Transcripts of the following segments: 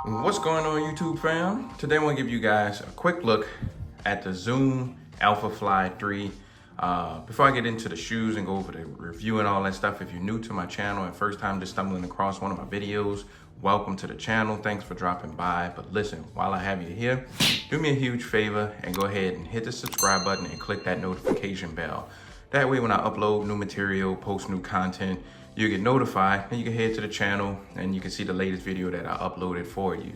What's going on, YouTube fam? Today I'm gonna give you guys a quick look at the Zoom Alphafly 3. Before I get into the shoes and go over the review and all that stuff, if you're new to my channel and first time just stumbling across one of my videos, welcome to the channel. Thanks for dropping by. But listen, while I have you here, do me a huge favor and go ahead and hit the subscribe button and click that notification bell. That way when I upload new material, post new content, you get notified and you can head to the channel and you can see the latest video that I uploaded for you.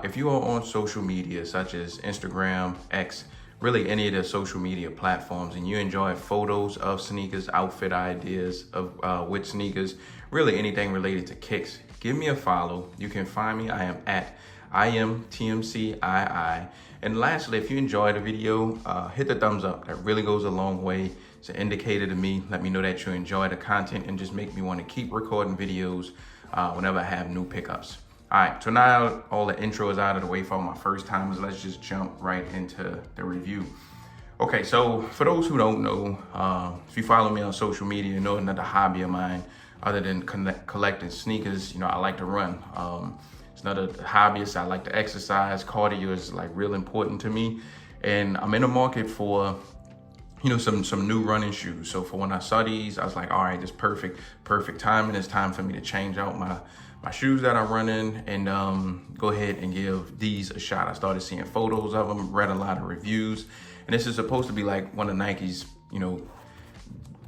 If you are on social media such as Instagram, X, really any of the social media platforms, and you enjoy photos of sneakers, outfit ideas of with sneakers, really anything related to kicks, give me a follow. You can find me. I am at iAMTMCII. And lastly, if you enjoyed the video, hit the thumbs up. That really goes a long way. It's an indicator to me. Let me know that you enjoy the content and just make me want to keep recording videos whenever I have new pickups. All right, so now all the intro is out of the way for all my first timers. Let's just jump right into the review. Okay, so for those who don't know, if you follow me on social media, you know another hobby of mine other than collecting sneakers, I like to run. It's another hobbyist. I like to exercise. Cardio is like real important to me. And I'm in the market for some new running shoes. So for when I saw these, I was like, all right, this perfect timing. It's time for me to change out my shoes that I run in and go ahead and give these a shot. I started seeing photos of them, read a lot of reviews, and this is supposed to be like one of Nike's,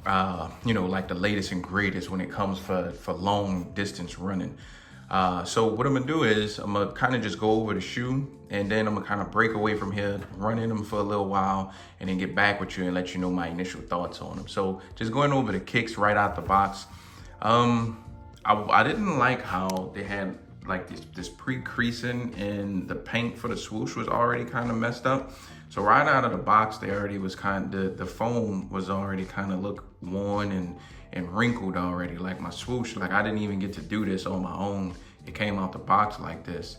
like the latest and greatest when it comes for long distance running. So what I'm gonna do is I'm gonna kind of just go over the shoe and then I'm gonna kind of break away from here, run in them for a little while, and then get back with you and let you know my initial thoughts on them. So just going over the kicks right out the box. I didn't like how they had like this pre-creasing and the paint for the swoosh was already kind of messed up. So right out of the box, they already was the foam was already kind of look worn and wrinkled already, like my swoosh. Like I didn't even get to do this on my own. It came out the box like this.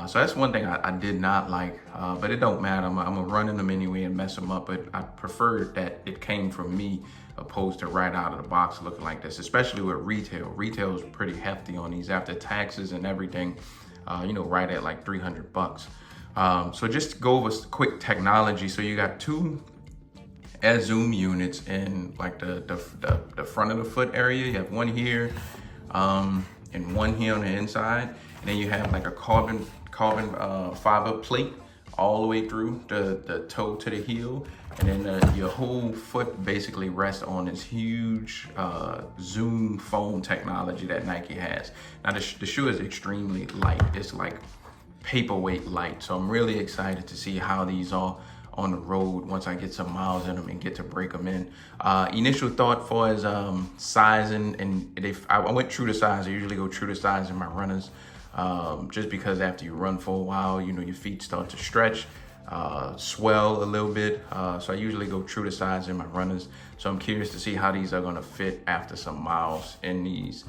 So that's one thing I did not like, but it don't matter. I'm gonna run in them anyway and mess them up, but I prefer that it came from me opposed to right out of the box looking like this, especially with retail. Retail is pretty hefty on these after taxes and everything, right at like 300 bucks. So just to go over quick technology. So you got two Zoom units in like the front of the foot area. You have one here and one here on the inside. And then you have like a carbon fiber plate all the way through the toe to the heel. And then your whole foot basically rests on this huge Zoom foam technology that Nike has. Now the shoe is extremely light. It's like paperweight light. So I'm really excited to see how these are on the road once I get some miles in them and get to break them in. Initial thought for is sizing, and I went true to size. I usually go true to size in my runners. Just because after you run for a while, your feet start to stretch, swell a little bit. So I usually go true to size in my runners. So I'm curious to see how these are gonna fit after some miles in these.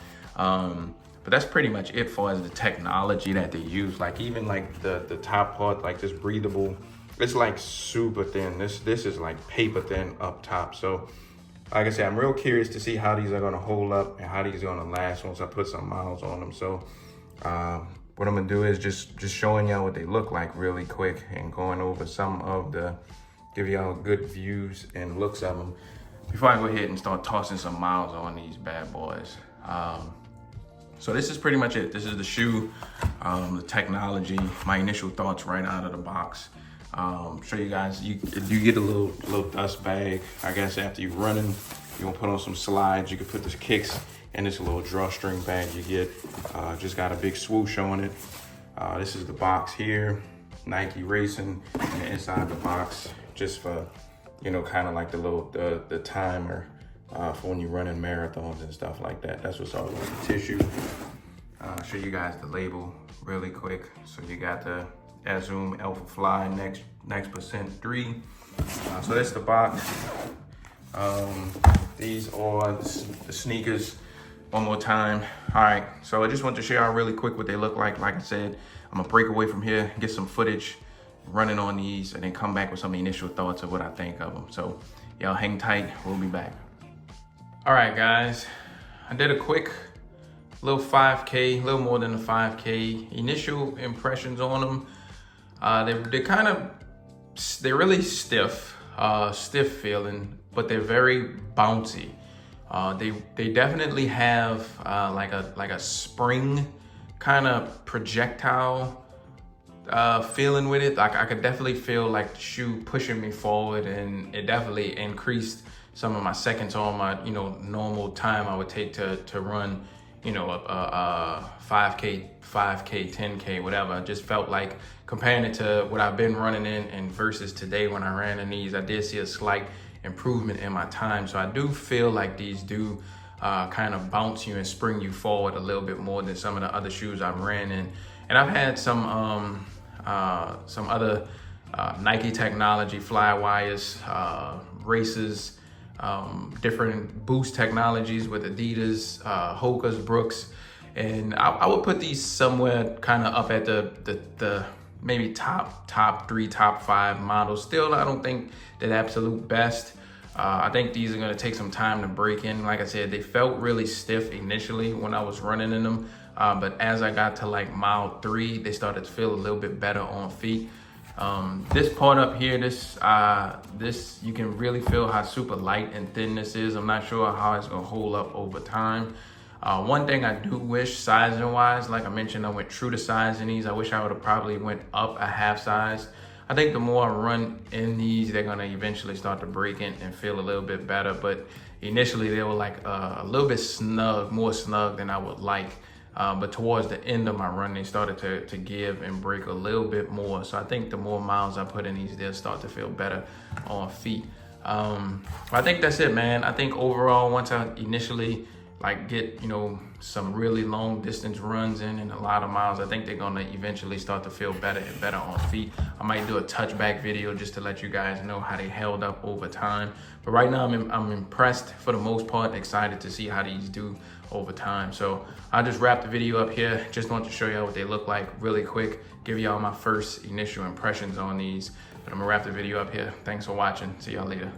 But that's pretty much it for as the technology that they use. Like even like the top part, like this breathable, it's like super thin. This is like paper thin up top. So like I said, I'm real curious to see how these are gonna hold up and how these are gonna last once I put some miles on them. So what I'm gonna do is just showing y'all what they look like really quick and going over some of give y'all good views and looks of them before I go ahead and start tossing some miles on these bad boys. So this is pretty much it. This is the shoe, the technology, my initial thoughts right out of the box. Show you guys, you get a little dust bag. I guess after you're running, you gonna put on some slides. You can put the kicks in this little drawstring bag you get. Just got a big swoosh on it. This is the box here, Nike Racing, and inside the box, just for, kind of like the timer for when you're running marathons and stuff like that. That's what's all over the tissue. Show you guys the label really quick. So you got the Zoom Alphafly Next Percent 3. So that's the box. These are the sneakers. One more time. All right, so I just want to share out really quick what they look like. Like I said, I'm gonna break away from here, get some footage running on these, and then come back with some initial thoughts of what I think of them. So y'all hang tight, we'll be back. All right, guys, I did a quick little 5K, a little more than a 5K. Initial impressions on them, they're really stiff, stiff feeling, but they're very bouncy. They definitely have like a spring kind of projectile feeling with it. Like I could definitely feel like the shoe pushing me forward, and it definitely increased some of my seconds on my normal time I would take to run a 5K, 10K, whatever. I just felt like comparing it to what I've been running in and versus today when I ran in these, I did see a slight improvement in my time. So I do feel like these do kind of bounce you and spring you forward a little bit more than some of the other shoes I've ran in. And I've had some other Nike technology, fly wires, races, different boost technologies with Adidas, Hoka's, Brooks, and I would put these somewhere kind of up at the maybe top 3, top 5 models. Still, I don't think they're absolute best. I think these are going to take some time to break in. Like I said, they felt really stiff initially when I was running in them, but as I got to like mile 3, they started to feel a little bit better on feet. This part up here, this you can really feel how super light and thin this is. I'm not sure how it's gonna hold up over time. One thing I do wish, sizing wise, like I mentioned, I went true to size in these. I wish I would have probably went up a half size. I think the more I run in these, they're gonna eventually start to break in and feel a little bit better. But initially they were like a little bit snug, more snug than I would like. But towards the end of my run, they started to give and break a little bit more. So I think the more miles I put in these, they'll start to feel better on feet. I think that's it, man. I think overall, once I initially like get, some really long distance runs in and a lot of miles, I think they're gonna eventually start to feel better and better on feet. I might do a touchback video just to let you guys know how they held up over time. But right now I'm impressed for the most part, excited to see how these do over time. So I'll just wrap the video up here. Just want to show y'all what they look like really quick, give y'all my first initial impressions on these. But I'm gonna wrap the video up here. Thanks for watching. See y'all later.